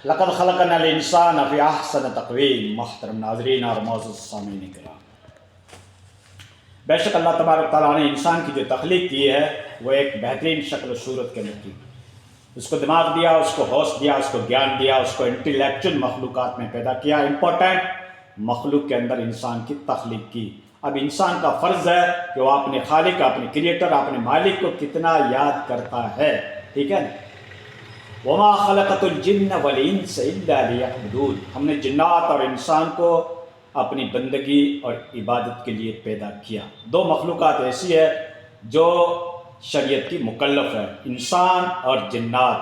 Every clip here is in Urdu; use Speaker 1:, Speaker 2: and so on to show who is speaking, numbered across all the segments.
Speaker 1: لقد خلقنا الانسان فی احسن تقویم۔ محترم ناظرین اور معزز سامعین کرام، بے شک اللہ تبارک تعالیٰ نے انسان کی جو تخلیق کی ہے وہ ایک بہترین شکل و صورت کے اندر کی۔ اس کو دماغ دیا، اس کو ہوش دیا، اس کو گیان دیا، اس کو انٹلیکچوئل مخلوقات میں پیدا کیا۔ امپورٹنٹ مخلوق کے اندر انسان کی تخلیق کی۔ اب انسان کا فرض ہے کہ وہ اپنے خالق، اپنے کریٹر، اپنے مالک کو کتنا یاد کرتا ہے، ٹھیک ہے۔ وما خلقت الجن والانس الا لیعبدون، ہم نے جنات اور انسان کو اپنی بندگی اور عبادت کے لیے پیدا کیا۔ دو مخلوقات ایسی ہے جو شریعت کی مکلف ہے، انسان اور جنات۔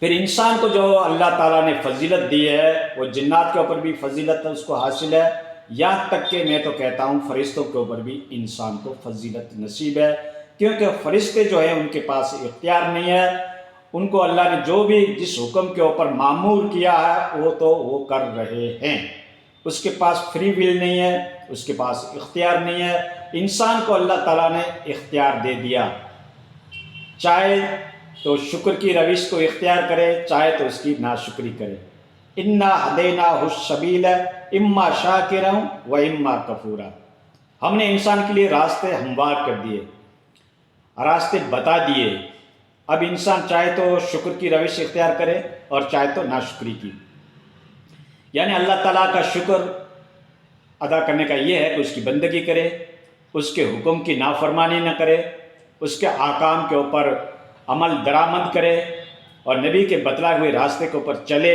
Speaker 1: پھر انسان کو جو اللہ تعالیٰ نے فضیلت دی ہے وہ جنات کے اوپر بھی فضیلت اس کو حاصل ہے، یہاں تک کہ میں تو کہتا ہوں فرشتوں کے اوپر بھی انسان کو فضیلت نصیب ہے، کیونکہ فرشتے جو ہیں ان کے پاس اختیار نہیں ہے۔ ان کو اللہ نے جو بھی جس حکم کے اوپر مامور کیا ہے وہ تو وہ کر رہے ہیں، اس کے پاس فری ول نہیں ہے، اس کے پاس اختیار نہیں ہے۔ انسان کو اللہ تعالیٰ نے اختیار دے دیا، چاہے تو شکر کی روش کو اختیار کرے، چاہے تو اس کی ناشکری کرے۔ انا ہدیناہ السبیل اما شاکرا و اما کفورا، ہم نے انسان کے لیے راستے ہموار کر دیے، راستے بتا دیے۔ اب انسان چاہے تو شکر کی روش اختیار کرے اور چاہے تو ناشکری کی، یعنی اللہ تعالیٰ کا شکر ادا کرنے کا یہ ہے کہ اس کی بندگی کرے، اس کے حکم کی نافرمانی نہ کرے، اس کے احکام کے اوپر عمل درآمد کرے اور نبی کے بتلائے ہوئے راستے کے اوپر چلے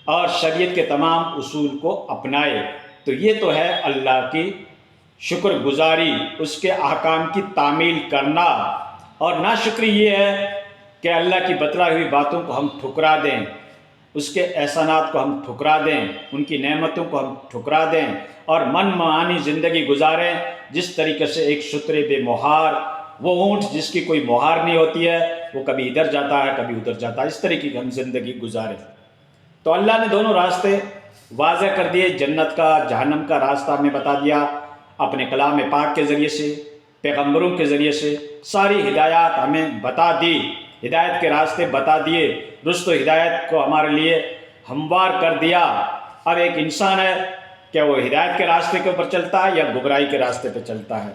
Speaker 1: اور شریعت کے تمام اصول کو اپنائے۔ تو یہ تو ہے اللہ کی شکر گزاری، اس کے احکام کی تعمیل کرنا۔ اور ناشکری یہ ہے کہ اللہ کی بتلائی ہوئی باتوں کو ہم ٹھکرا دیں، اس کے احسانات کو ہم ٹھکرا دیں، ان کی نعمتوں کو ہم ٹھکرا دیں اور من مانی زندگی گزاریں، جس طریقے سے ایک شترے بے مہار، وہ اونٹ جس کی کوئی مہار نہیں ہوتی ہے، وہ کبھی ادھر جاتا ہے کبھی ادھر جاتا ہے، اس طریقے کی ہم زندگی گزاریں۔ تو اللہ نے دونوں راستے واضح کر دیے، جنت کا جہنم کا راستہ ہمیں بتا دیا اپنے کلام پاک کے ذریعے سے، پیغمبروں کے ذریعے سے ساری ہدایات ہمیں بتا دی، ہدایت کے راستے بتا دیے، رشد و ہدایت کو ہمارے لیے ہموار کر دیا۔ اب ایک انسان ہے کہ وہ ہدایت کے راستے کے اوپر چلتا ہے یا گمراہی کے راستے پہ چلتا ہے۔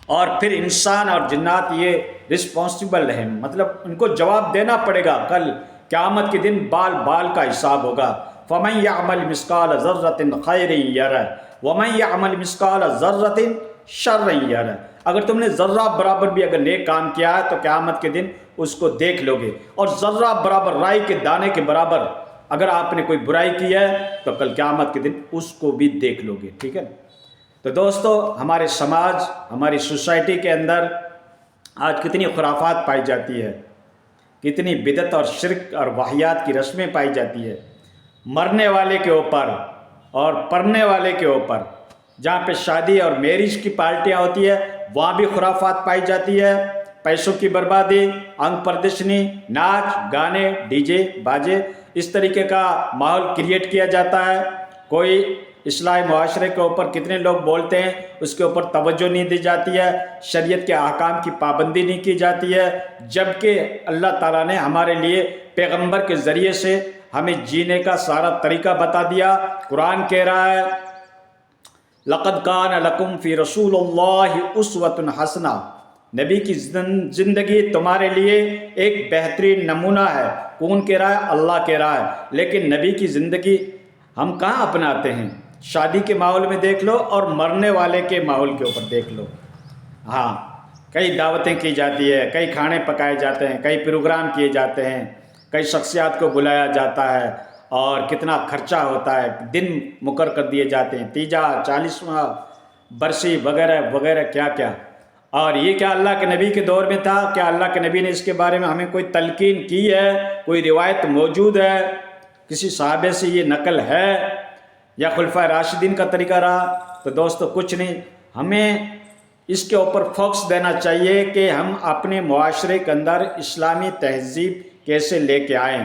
Speaker 1: اور پھر انسان اور جنات یہ رسپانسبل ہیں، مطلب ان کو جواب دینا پڑے گا، کل قیامت کے دن بال بال کا حساب ہوگا۔ فَمَن يَعْمَلْ مِثْقَالَ ذَرَّةٍ خَيْرٍ يَرَهُ وَمَن يَعْمَلْ مِثْقَالَ ذَرَّةٍ شَرًّا يَرَهُ، اگر تم نے ذرہ برابر بھی اگر نیک کام کیا ہے تو قیامت کے دن اس کو دیکھ لو گے، اور ذرہ برابر رائی کے دانے کے برابر اگر آپ نے کوئی برائی کی ہے تو کل قیامت کے دن اس کو بھی دیکھ لو گے، ٹھیک ہے۔ تو دوستو، ہمارے سماج، ہماری سوسائٹی کے اندر آج کتنی خرافات پائی جاتی ہے، کتنی بدعت اور شرک اور واہیات کی رسمیں پائی جاتی ہے، مرنے والے کے اوپر اور پڑھنے والے کے اوپر، جہاں پہ شادی اور میرج کی پارٹیاں ہوتی ہے وہاں بھی خرافات پائی جاتی ہے، پیسوں کی بربادی، انگ پردرشنی، ناچ گانے، ڈی جے باجے، اس طریقے کا ماحول کریٹ کیا جاتا ہے۔ کوئی اصلاح معاشرے کے اوپر کتنے لوگ بولتے ہیں، اس کے اوپر توجہ نہیں دی جاتی ہے، شریعت کے احکام کی پابندی نہیں کی جاتی ہے، جبکہ اللہ تعالیٰ نے ہمارے لیے پیغمبر کے ذریعے سے ہمیں جینے کا سارا طریقہ بتا دیا۔ قرآن کہہ رہا ہے لَقَدْ كَانَ لَكُمْ فِي رَسُولِ اللَّهِ أُسْوَةٌ حَسَنَةٌ، نبی کی زندگی تمہارے لیے ایک بہترین نمونہ ہے۔ کون کہہ رہا ہے؟ اللہ کہہ رہا ہے۔ لیکن نبی کی زندگی ہم کہاں اپناتے ہیں؟ شادی کے ماحول میں دیکھ لو اور مرنے والے کے ماحول کے اوپر دیکھ لو۔ ہاں، کئی دعوتیں کی جاتی ہے، کئی کھانے پکائے جاتے ہیں، کئی پروگرام کیے جاتے ہیں، کئی شخصیات کو بلایا جاتا ہے اور کتنا خرچہ ہوتا ہے، دن مقرر کر دیے جاتے ہیں، تیجا، 40واں برسی وغیرہ وغیرہ، کیا کیا۔ اور یہ کیا اللہ کے نبی کے دور میں تھا؟ کیا اللہ کے نبی نے اس کے بارے میں ہمیں کوئی تلقین کی ہے؟ کوئی روایت موجود ہے؟ کسی صحابے سے یہ نقل ہے یا خلفائے راشدین کا طریقہ رہا؟ تو دوستو کچھ نہیں۔ ہمیں اس کے اوپر فوکس دینا چاہیے کہ ہم اپنے معاشرے کے اندر اسلامی تہذیب کیسے لے کے آئیں۔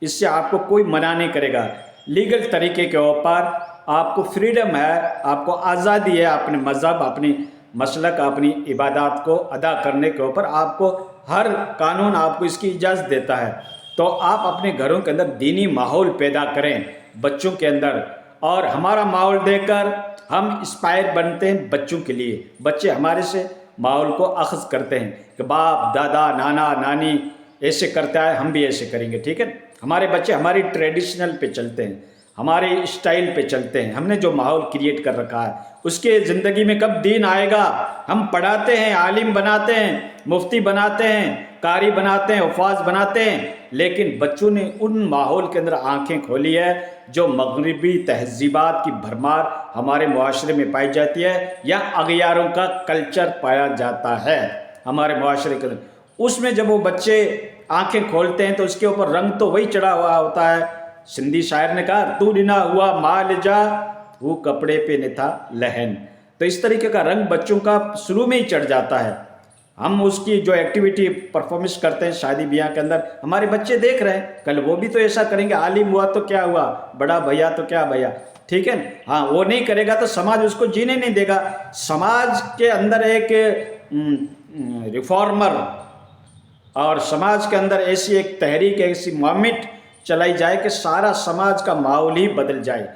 Speaker 1: اس سے آپ کو کوئی منع نہیں کرے گا، لیگل طریقے کے اوپر آپ کو فریڈم ہے، آپ کو آزادی ہے اپنے مذہب، اپنی مسلک، اپنی عبادات کو ادا کرنے کے اوپر، آپ کو ہر قانون آپ کو اس کی اجازت دیتا ہے۔ تو تو آپ اپنے گھروں کے اندر دینی ماحول پیدا کریں بچوں کے اندر، اور ہمارا ماحول دیکھ کر ہم انسپائر بنتے ہیں بچوں کے لیے، بچے ہمارے سے ماحول کو اخذ کرتے ہیں کہ باپ دادا نانا نانی ایسے کرتا ہے ہم بھی ایسے کریں گے، ٹھیک ہے۔ ہمارے بچے ہماری ٹریڈیشنل پہ چلتے ہیں، ہمارے اسٹائل پہ چلتے ہیں، ہم نے جو ماحول کریٹ کر رکھا ہے اس کے زندگی میں کب دین آئے گا؟ ہم پڑھاتے ہیں، عالم بناتے ہیں، مفتی بناتے ہیں، قاری بناتے ہیں، حفاظ بناتے ہیں، لیکن بچوں نے ان ماحول کے اندر آنکھیں کھولی ہے جو مغربی تہذیبات کی بھرمار ہمارے معاشرے میں پائی جاتی ہے، یا اغیاروں کا کلچر پایا جاتا ہے ہمارے معاشرے کے اندر۔ اس میں جب وہ بچے آنکھیں کھولتے ہیں تو اس کے اوپر رنگ تو وہی چڑھا ہوا ہوتا ہے۔ سندھی شاعر نے کہا تو نہ ہوا مال جا وہ کپڑے پہ نہ تھا لہن، تو اس طریقے کا رنگ بچوں کا شروع میں ہی چڑھ جاتا ہے۔ ہم اس کی جو ایکٹیویٹی پرفارمنس کرتے ہیں شادی بیاہ کے اندر، ہمارے بچے دیکھ رہے ہیں، کل وہ بھی تو ایسا کریں گے، عالم ہوا تو کیا ہوا، بڑا بھیا تو کیا بھیا، ٹھیک ہے۔ ہاں وہ نہیں کرے گا تو سماج اس کو جینے نہیں دے گا۔ سماج کے اندر ایک ریفارمر اور سماج کے اندر ایسی ایک تحریک، ایسی موومنٹ چلائی جائے کہ سارا سماج کا ماحول ہی بدل جائے۔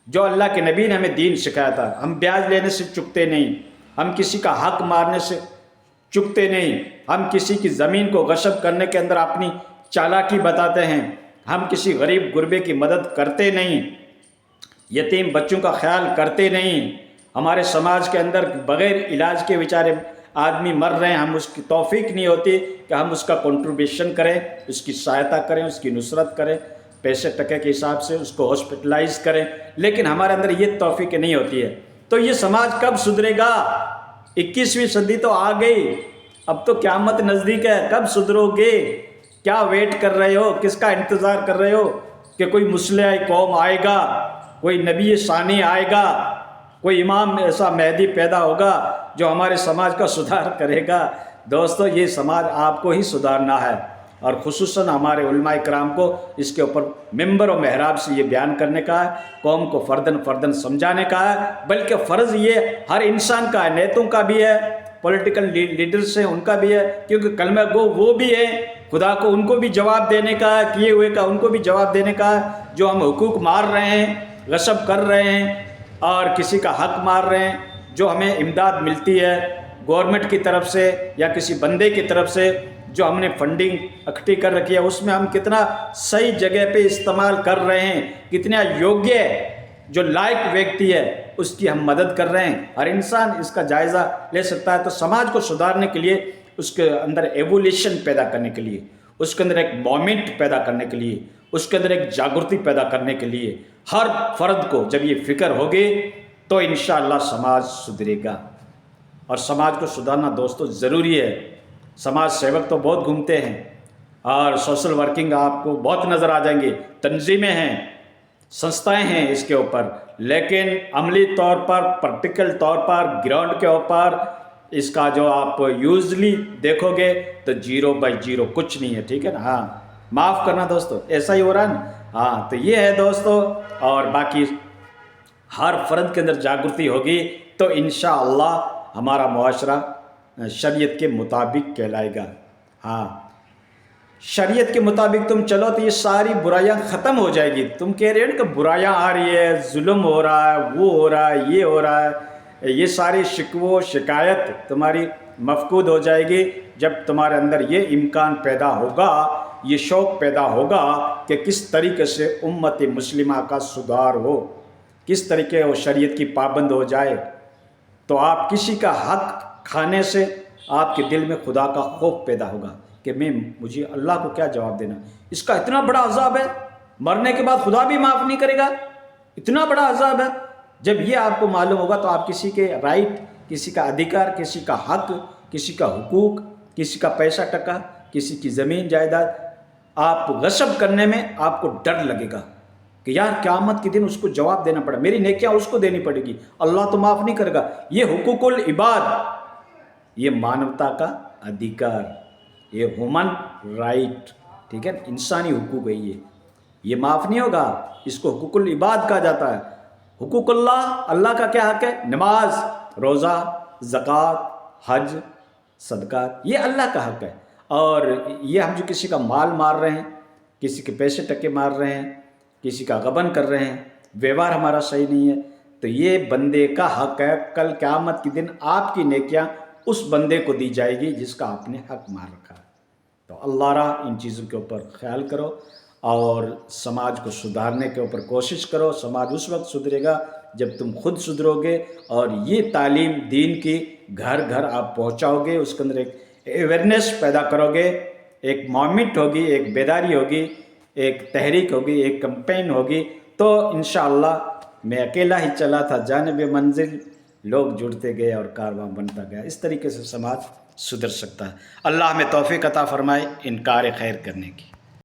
Speaker 1: جو اللہ کے نبی نے ہمیں دین سکھایا تھا، ہم بیاج لینے سے چکتے نہیں، ہم کسی کا حق مارنے سے چکتے نہیں، ہم کسی کی زمین کو غصب کرنے کے اندر اپنی چالاکی بتاتے ہیں، ہم کسی غریب غربے کی مدد کرتے نہیں، یتیم بچوں کا خیال کرتے نہیں۔ ہمارے سماج کے اندر بغیر علاج کے بیچارے آدمی مر رہے ہیں، ہم اس کی توفیق نہیں ہوتی کہ ہم اس کا کنٹریبیوشن کریں، اس کی سہایتا کریں، اس کی نصرت کریں، پیسے ٹکے کے حساب سے اس کو ہاسپٹلائز کریں، لیکن ہمارے اندر یہ توفیق نہیں ہوتی ہے۔ تو یہ سماج کب سدھرے گا؟ 21ویں صدی تو آ گئی، اب تو قیامت نزدیک ہے، کب سدھرو گے؟ کیا ویٹ کر رہے ہو؟ کس کا انتظار کر رہے ہو کہ کوئی مصلح قوم آئے گا، کوئی نبی ثانی آئے گا، کوئی امام ایسا مہدی پیدا ہوگا جو ہمارے سماج کا سدھار کرے گا؟ دوستو یہ سماج آپ کو ہی سدھارنا ہے، اور خصوصاً ہمارے علماء کرام کو اس کے اوپر ممبر و محراب سے یہ بیان کرنے کا ہے، قوم کو فردن فردن سمجھانے کا ہے، بلکہ فرض یہ ہر انسان کا ہے، نیتوں کا بھی ہے، پولیٹیکل لیڈرز ہیں ان کا بھی ہے، کیونکہ کلمہ گو وہ بھی ہے، خدا کو ان کو بھی جواب دینے کا ہے، کیے ہوئے کا ان کو بھی جواب دینے کا ہے۔ جو ہم حقوق مار رہے ہیں، غصب کر رہے ہیں اور کسی کا حق مار رہے ہیں، جو ہمیں امداد ملتی ہے گورنمنٹ کی طرف سے یا کسی بندے کی طرف سے، جو ہم نے فنڈنگ اکٹھی کر رکھی ہے، اس میں ہم کتنا صحیح جگہ پہ استعمال کر رہے ہیں، کتنا یوگیہ جو لائق ویکتی ہے اس کی ہم مدد کر رہے ہیں۔ ہر انسان اس کا جائزہ لے سکتا ہے۔ تو سماج کو سدھارنے کے لیے، اس کے اندر ایولیوشن پیدا کرنے کے لیے، اس کے اندر ایک مومنٹ پیدا کرنے کے لیے، اس کے اندر ایک جاگرتی پیدا کرنے کے لیے، ہر فرد کو جب یہ فکر ہوگی تو انشاءاللہ سماج سدھرے گا۔ اور سماج کو سدھارنا دوستو ضروری ہے۔ سماج سیوک تو بہت گھومتے ہیں اور سوشل ورکنگ آپ کو بہت نظر آ جائیں گے، تنظیمیں ہیں، سنستھائیں ہیں اس کے اوپر، لیکن عملی طور پر، پریکٹیکل طور پر، گراؤنڈ کے اوپر اس کا جو آپ یوزلی دیکھو گے تو 0/0 کچھ نہیں ہے، ٹھیک ہے نا؟ ہاں معاف کرنا دوستو، ایسا ہی ہو رہا ہے نا؟ ہاں تو یہ ہے دوستو، اور باقی ہر فرد کے اندر جاگرتی ہوگی تو انشاءاللہ ہمارا معاشرہ شریعت کے مطابق کہلائے گا۔ ہاں شریعت کے مطابق تم چلو تو یہ ساری برائیاں ختم ہو جائے گی۔ تم کہہ رہے ہو کہ برائیاں آ رہی ہے، ظلم ہو رہا ہے، وہ ہو رہا ہے، یہ ہو رہا ہے، یہ ساری شکوہ شکایت تمہاری مفقود ہو جائے گی جب تمہارے اندر یہ امکان پیدا ہوگا، یہ شوق پیدا ہوگا کہ کس طریقے سے امت مسلمہ کا سدھار ہو، کس طریقے وہ شریعت کی پابند ہو جائے۔ تو آپ کسی کا حق کھانے سے آپ کے دل میں خدا کا خوف پیدا ہوگا کہ مجھے اللہ کو کیا جواب دینا، اس کا اتنا بڑا عذاب ہے، مرنے کے بعد خدا بھی معاف نہیں کرے گا، اتنا بڑا عذاب ہے۔ جب یہ آپ کو معلوم ہوگا تو آپ کسی کے رائٹ، کسی کا ادھیکار، کسی کا حق، کسی کا حقوق، کسی کا پیسہ ٹکا، کسی کی زمین جائیداد آپ غصب کرنے میں آپ کو ڈر لگے گا کہ یار قیامت کے دن اس کو جواب دینا پڑے، میری نیکیاں اس کو دینی پڑے گی، اللہ تو معاف نہیں کرے گا۔ یہ حقوق العباد، یہ مانوتا کا ادھیکار، یہ ہیومن رائٹ، ٹھیک ہے، انسانی حقوق ہے، یہ معاف نہیں ہوگا، اس کو حقوق العباد کہا جاتا ہے۔ حقوق اللہ، اللہ کا کیا حق ہے؟ نماز، روزہ، زکوٰۃ، حج، صدقات، یہ اللہ کا حق ہے۔ اور یہ ہم جو کسی کا مال مار رہے ہیں، کسی کے پیسے ٹکے مار رہے ہیں، کسی کا غبن کر رہے ہیں، ویوہار ہمارا صحیح نہیں ہے، تو یہ بندے کا حق ہے، کل قیامت کے دن آپ کی نیکیاں اس بندے کو دی جائے گی جس کا آپ نے حق مار رکھا ہے۔ تو اللہ را ان چیزوں کے اوپر خیال کرو اور سماج کو سدھارنے کے اوپر کوشش کرو۔ سماج اس وقت سدھرے گا جب تم خود سدھرو گے اور یہ تعلیم دین کی گھر گھر آپ پہنچاؤ گے، اس کے اندر ایک اویئرنیس پیدا کرو گے، ایک موومنٹ ہوگی، ایک بیداری ہوگی، ایک تحریک ہوگی، ایک کمپین ہوگی، تو انشاءاللہ میں اکیلا ہی چلا تھا جانب منزل، لوگ جڑتے گئے اور کارواں بنتا گیا۔ اس طریقے سے سماج سدھر سکتا ہے۔ اللہ ہمیں توفیق عطا فرمائے انکار خیر کرنے کی۔